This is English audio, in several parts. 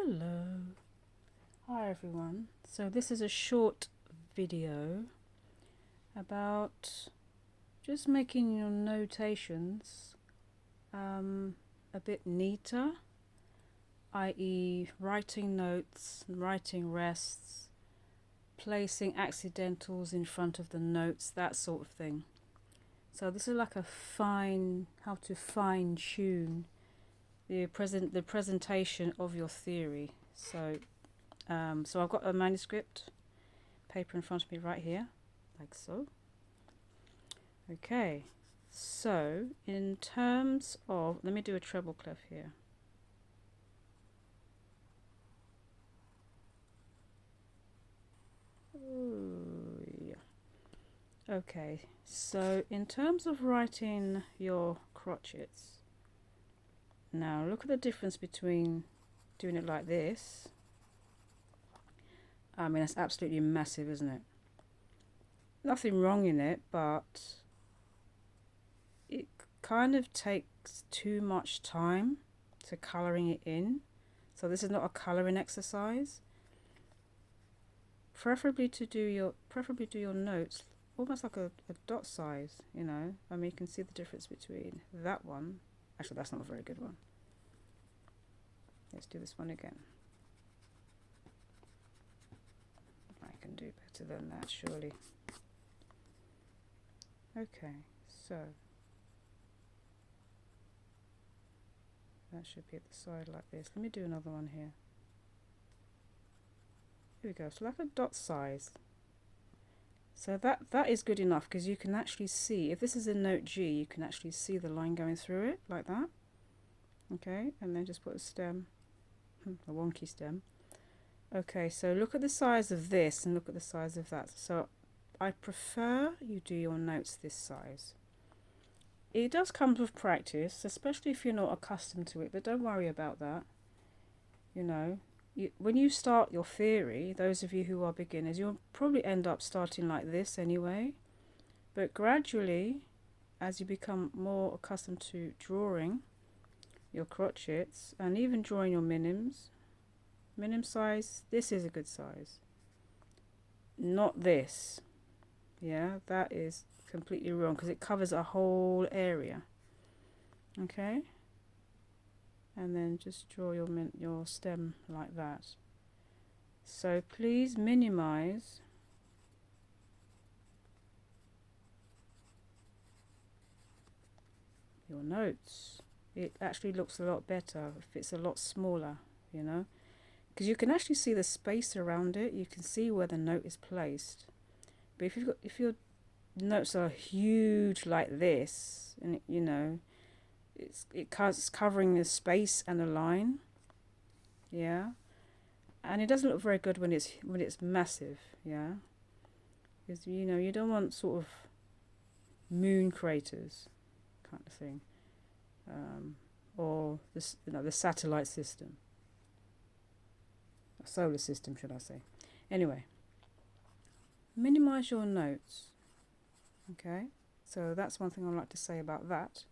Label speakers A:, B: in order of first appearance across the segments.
A: Hello. Hi everyone. So this is a short video about just making your notations a bit neater, i.e. writing notes, writing rests, placing accidentals in front of the notes, that sort of thing. So this is like a how to fine tune the presentation of your theory. So I've got a manuscript paper in front of me right here, like so. Okay, so in terms of, let me do a treble clef here. Ooh, yeah. Okay, so in terms of writing your crotchets, now look at the difference between doing it like this. I mean, that's absolutely massive, isn't it? Nothing wrong in it, but it kind of takes too much time to colouring it in. So this is not a colouring exercise. Preferably do your notes almost like a dot size, you know. I mean, you can see the difference between that one. Actually, that's not a very good one. Let's do this one again. I can do better than that, surely. Okay, so that should be at the side like this. Let me do another one here. Here we go. So like a dot size. So that is good enough because you can actually see, if this is a note G, you can actually see the line going through it like that. Okay, and then just put a stem, a wonky stem. Okay, so look at the size of this and look at the size of that. So I prefer you do your notes this size. It does come with practice, especially if you're not accustomed to it, but don't worry about that. You know, when you start your theory, those of you who are beginners, you'll probably end up starting like this anyway. But gradually, as you become more accustomed to drawing your crotchets and even drawing your minims, minim size, this is a good size. Not this. Yeah, that is completely wrong because it covers a whole area. Okay? And then just draw your stem like that. So please minimize your notes. It actually looks a lot better if it's a lot smaller, you know, because you can actually see the space around it. You can see where the note is placed. But if your notes are huge like this, and you know, it's covering the space and the line, yeah, and it doesn't look very good when it's massive, yeah, because you know you don't want sort of moon craters kind of thing, or this, you know, the satellite system, a solar system, should I say? Anyway, minimize your notes. Okay, so that's one thing I'd like to say about that.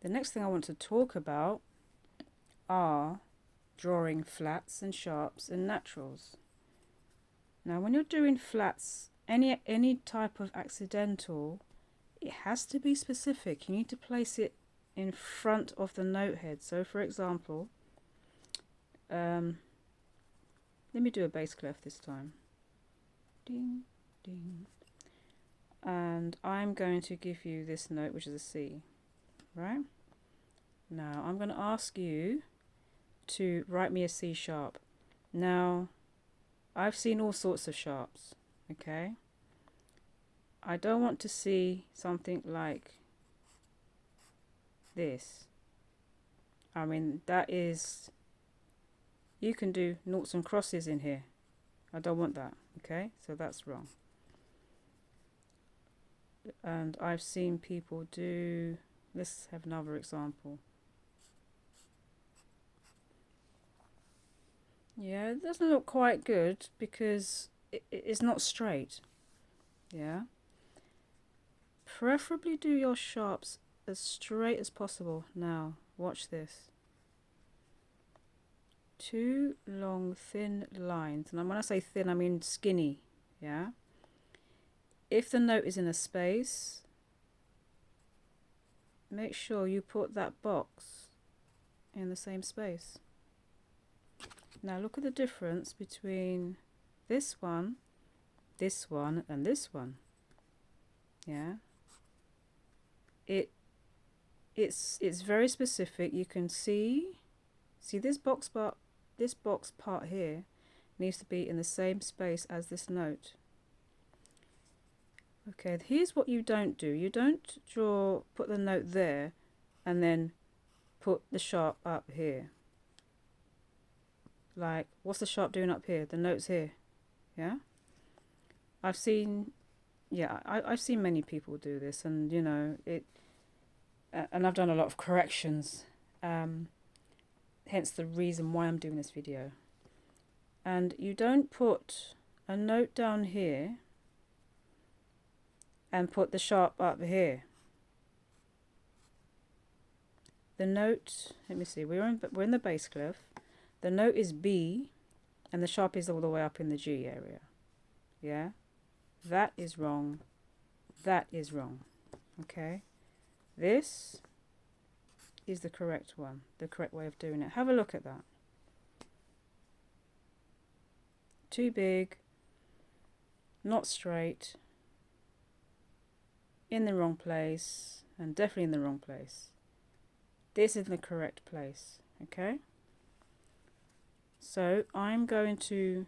A: The next thing I want to talk about are drawing flats and sharps and naturals. Now when you're doing flats, any type of accidental, it has to be specific. You need to place it in front of the note head. So for example, let me do a bass clef this time. Ding, ding. And I'm going to give you this note, which is a C, right? Now I'm going to ask you to write me a C sharp. Now, I've seen all sorts of sharps, okay? I don't want to see something like this. I mean, that is, you can do noughts and crosses in here. I don't want that, okay? So that's wrong. And I've seen people do, let's have another example. Yeah, it doesn't look quite good because it's not straight. Yeah. Preferably do your sharps as straight as possible. Now, watch this. two long thin lines, and when I say thin I mean skinny, yeah? If the note is in a space, make sure you put that box in the same space. Now look at the difference between this one, and this one. Yeah, it's very specific. You can see this box part here needs to be in the same space as this note. Okay, here's what you don't do. You don't put the note there and then put the sharp up here. Like, what's the sharp doing up here? The note's here. Yeah, I've seen many people do this, and you know it, and I've done a lot of corrections, hence the reason why I'm doing this video. And you don't put a note down here and put the sharp up here. The note, let me see, we're in the bass clef. The note is B and the sharp is all the way up in the G area. Yeah, that is wrong. That is wrong. Okay, this is the correct one, the correct way of doing it. Have a look at that. Too big, not straight, in the wrong place, and definitely in the wrong place. This is the correct place. Okay, so I'm going to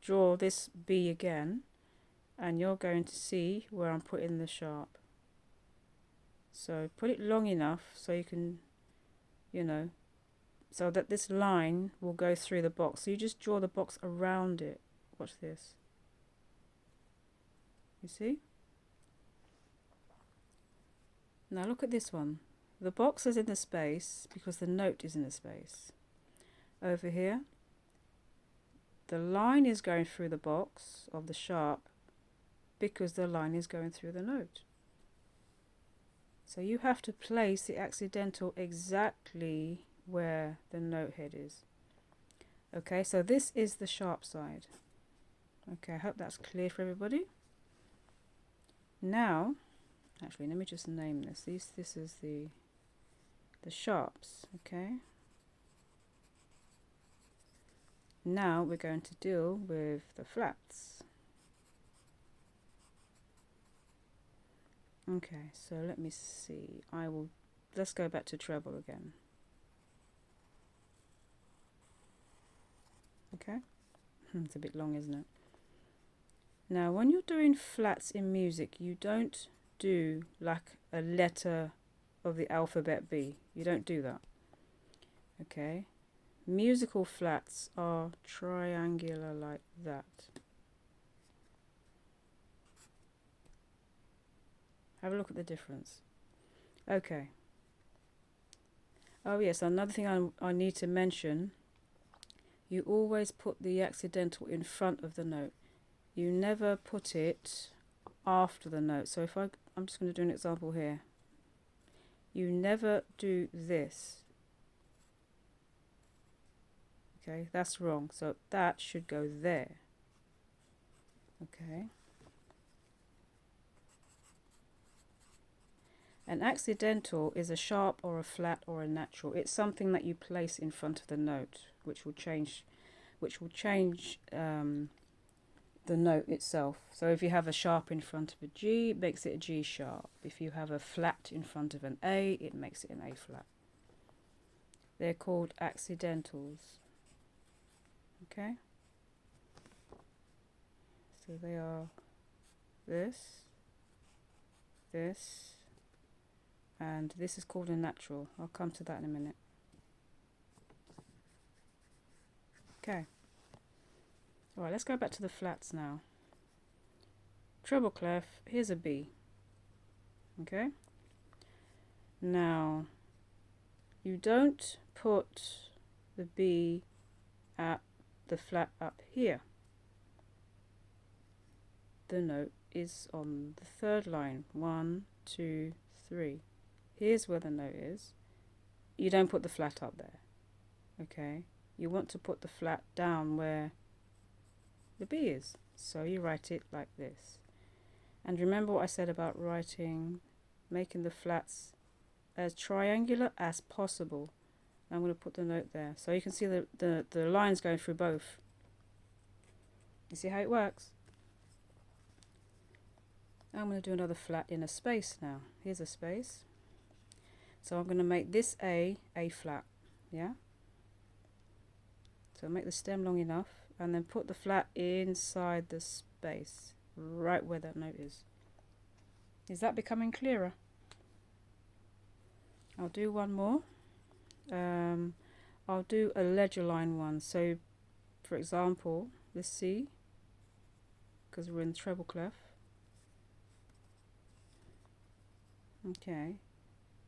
A: draw this B again, and you're going to see where I'm putting the sharp. So put it long enough so you can, you know, so that this line will go through the box. So you just draw the box around it. Watch this. You see? Now look at this one. The box is in the space because the note is in the space. Over here, the line is going through the box of the sharp because the line is going through the note. So you have to place the accidental exactly where the note head is. Okay, so this is the sharp side. Okay, I hope that's clear for everybody. Now, actually, let me just name this. This is the sharps. Okay. Now we're going to deal with the flats. Okay, so let me see. Let's go back to treble again. Okay, it's a bit long, isn't it? Now, when you're doing flats in music, you don't do like a letter of the alphabet B. You don't do that. Okay, musical flats are triangular like that. Have a look at the difference. Okay. Oh yes, another thing I need to mention, you always put the accidental in front of the note. You never put it after the note. So if I'm just going to do an example here. You never do this. Okay, that's wrong. So that should go there. Okay. An accidental is a sharp or a flat or a natural. It's something that you place in front of the note, which will change the note itself. So if you have a sharp in front of a G, it makes it a G sharp. If you have a flat in front of an A, it makes it an A flat. They're called accidentals. Okay? So they are this, and this is called a natural. I'll come to that in a minute. Okay. Alright, let's go back to the flats now. Treble clef, here's a B. Okay? Now, you don't put the B at the flat up here. The note is on the third line. 1, 2, 3. Here's where the note is. You don't put the flat up there. Okay? you want to put the flat down where the B is. So you write it like this. And remember what I said about making the flats as triangular as possible. I'm going to put the note there. So you can see the lines going through both. You see how it works? I'm going to do another flat in a space now. Here's a space. So I'm going to make this A flat. Yeah? So make the stem long enough and then put the flat inside the space, right where that note is. Is that becoming clearer? I'll do one more. I'll do a ledger line one. So, for example, this C, because we're in treble clef. Okay,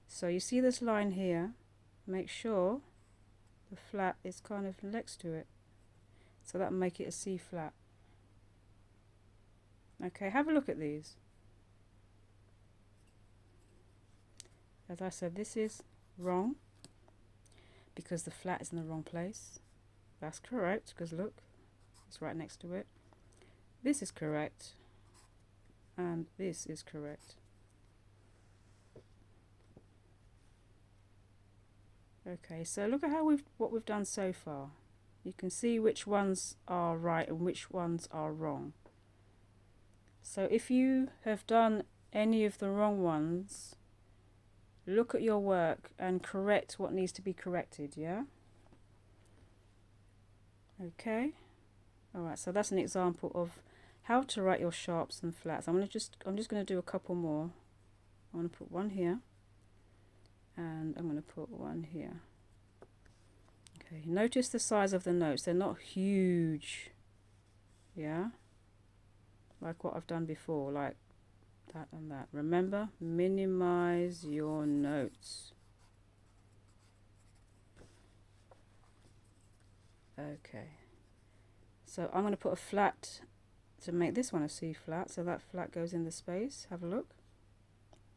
A: so you see this line here. Make sure the flat is kind of next to it. So that'll make it a C flat. Okay, have a look at these. As I said, this is wrong because the flat is in the wrong place. That's correct because look, it's right next to it. This is correct and this is correct. Okay, so look at what we've done so far. You can see which ones are right and which ones are wrong. So if you have done any of the wrong ones, look at your work and correct what needs to be corrected, yeah? Okay. Alright, so that's an example of how to write your sharps and flats. I'm just going to do a couple more. I'm going to put one here and I'm going to put one here. Okay, notice the size of the notes. They're not huge, yeah? Like what I've done before, like that and that. Remember, minimize your notes. Okay, so I'm going to put a flat to make this one a C flat, so that flat goes in the space. Have a look.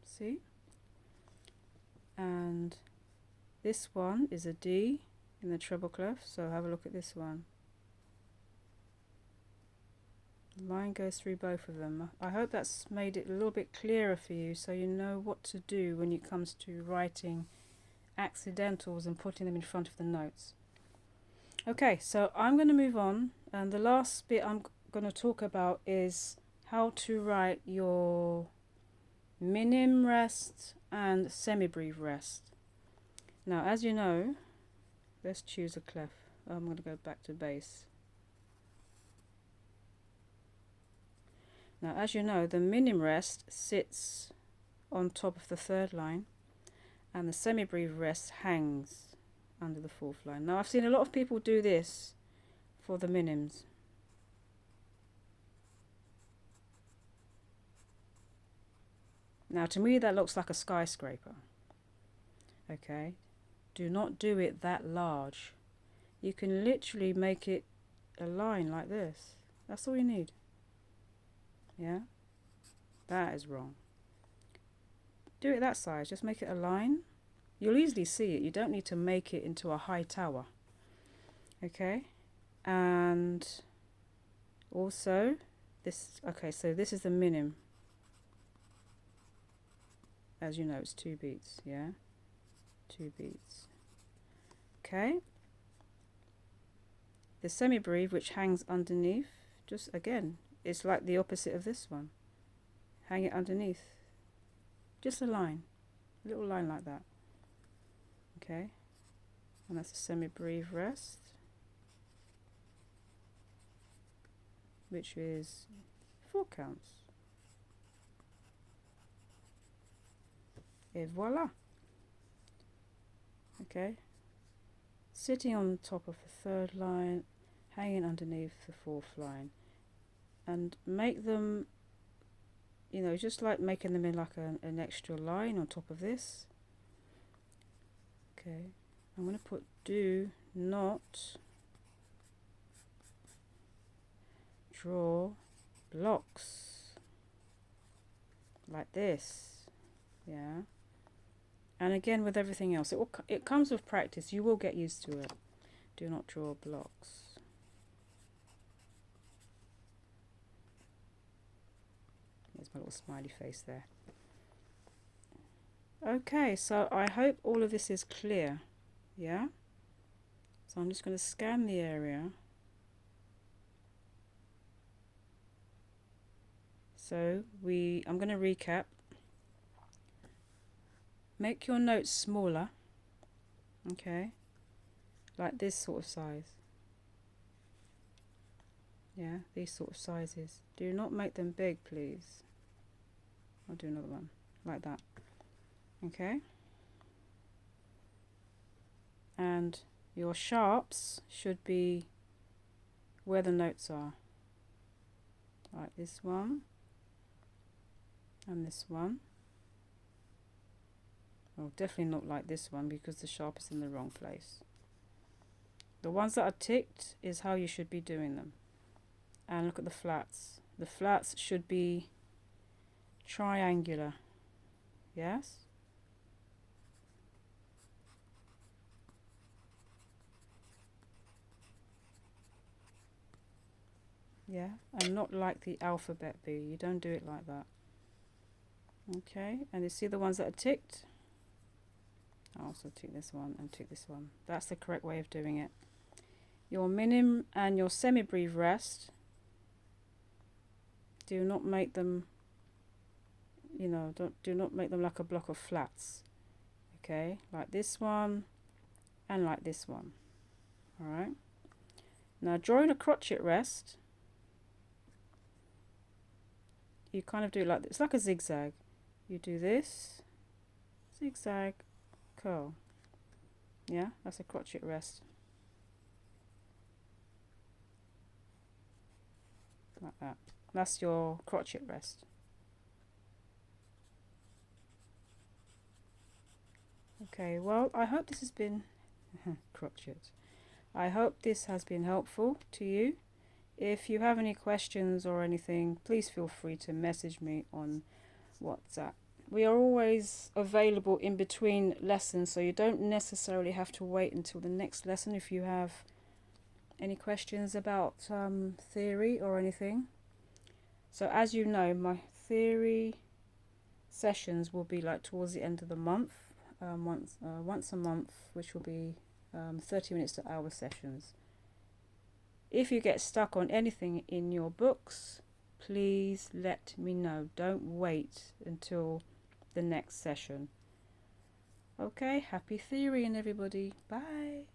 A: See? And this one is a D in the treble clef, so have a look at this one. The line goes through both of them. I hope that's made it a little bit clearer for you so you know what to do when it comes to writing accidentals and putting them in front of the notes. Okay, so I'm going to move on, and the last bit I'm going to talk about is how to write your minim rest and semibreve rest. Now, as you know, let's choose a clef. I'm going to go back to bass. Now, as you know, the minim rest sits on top of the third line and the semibreve rest hangs under the fourth line. Now, I've seen a lot of people do this for the minims. Now, to me, that looks like a skyscraper. Okay, do not do it that large. You can literally make it a line like this. That's all you need. Yeah, that is wrong. Do it that size, just make it a line. You'll easily see it. You don't need to make it into a high tower. Okay, and also this, okay, so this is the minim. As you know, it's 2 beats, yeah? 2 beats. Okay. The semibreve, which hangs underneath, just again, it's like the opposite of this one. Hang it underneath. Just a line. A little line like that. Okay. And that's a semibreve rest, which is 4 counts. Et voila. Okay. Sitting on top of the third line, hanging underneath the fourth line. And make them, you know, just like making them in like an extra line on top of this. Okay. I'm going to put do not draw blocks like this. Yeah. And again with everything else, it comes with practice. You will get used to it. Do not draw blocks. There's my little smiley face there. Okay, so I hope all of this is clear. Yeah? So I'm just going to scan the area. So I'm going to recap. Make your notes smaller. Okay? Like this sort of size. Yeah, these sort of sizes. Do not make them big, please. I'll do another one like that. Okay? And your sharps should be where the notes are. Like this one and this one. Well, definitely not like this one because the sharp is in the wrong place. The ones that are ticked is how you should be doing them. And look at the flats. The flats should be triangular. Yes? Yeah, and not like the alphabet B. You don't do it like that. Okay, and you see the ones that are ticked? I'll also tick this one and tick this one. That's the correct way of doing it. Your minim and your semibreve rest, do not make them, do not make them like a block of flats. Okay, like this one and like this one. Alright. Now drawing a crochet rest, you kind of do it like this. It's like a zigzag. You do this, zigzag, curl. Yeah, that's a crochet rest. Like that. That's your crochet rest. Okay, well, I hope this has been crochet. I hope this has been helpful to you. If you have any questions or anything, please feel free to message me on WhatsApp. We are always available in between lessons, so you don't necessarily have to wait until the next lesson if you have any questions about theory or anything. So as you know, my theory sessions will be like towards the end of the month, once a month, which will be 30 minutes to hour sessions. If you get stuck on anything in your books, please let me know. Don't wait until the next session. Okay, happy theorying everybody. Bye.